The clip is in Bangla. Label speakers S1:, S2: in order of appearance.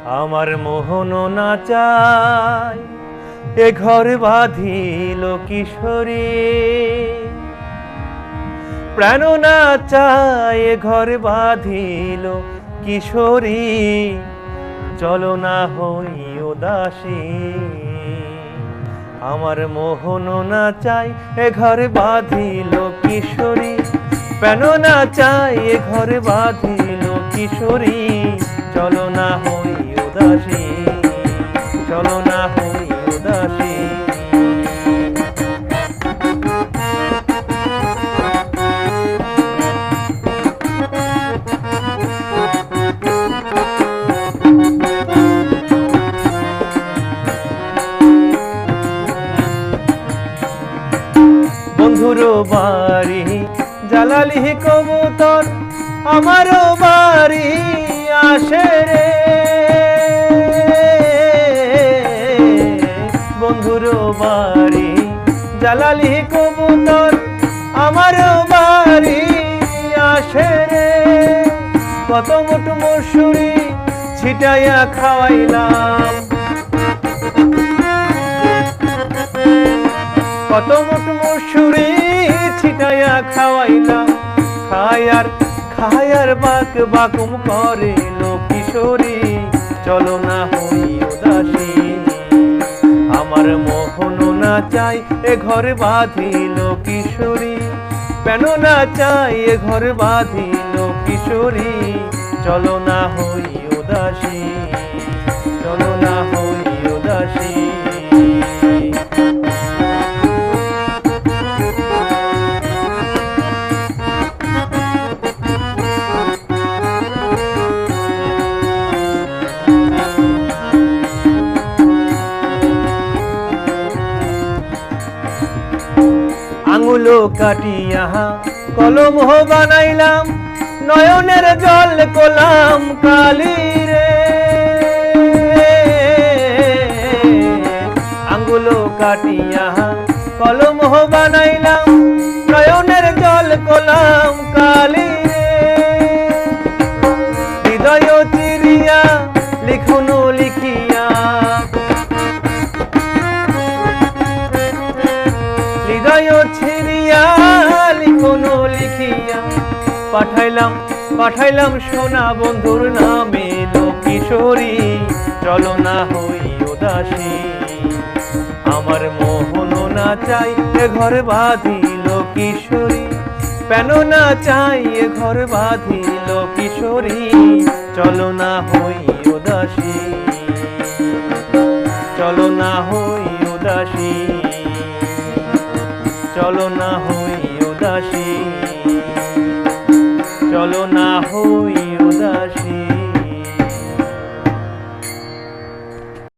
S1: আমার মোহন না চাই এ ঘর বাঁধিল কিশোরী, প্রাণ না চাই এ ঘর বাঁধিল কিশোরী, চলো না হই উদাসী। আমার মোহন না চাই এ ঘর বাঁধিল কিশোরী, প্রাণ না চাই এ ঘর বাঁধিল কিশোরী, চলো না হই উদাসী, চলো না হই উদাসী। বন্ধুর বাড়ি জালালি কবুতর, আমারও বাড়ি আসে রে। বন্ধুর বাড়ি জালালি কবুতর, আমারও বাড়ি আসে রে। কত মুঠ মসুরি ছিটাইয়া খাওয়াইলাম, কত মুঠ মসুরি ছিটাইয়া খাওয়াইলাম, খায়ার বাক বাকুম করে লো কিশোরী, চলো না হই উদাসী। আমার মোহন না চাই এ ঘর বাঁধিল কিশোরী, কেন না চাই এ ঘর বাঁধিল কিশোরী, চলো না হই উদাসী, চলো না হই উদাসী। আঙুলো কাটিয়া কলম বানাইলাম, নয়নের জল কোলাম কালি রে। আঙুলো কাটিয়া কলম বানাইলাম, নয়নের জল কোলাম কালি রে। হৃদয় চিরিয়া লিখুন লিখিয়া, হৃদয় ছিড়িয়া লিখুন লিখিয়া, পাঠাইলাম সোনা বন্ধুর নামে লো কিশোরী, চলো না হই উদাসী। আমার মোহন না চাই এ ঘর বাঁধিল কিশোরী, কেন না চাই এ ঘর বাঁধিল কিশোরী, চলো না হই উদাসী, চলো না হই উদাসী, চলো না হই উদাসী, চলো না হই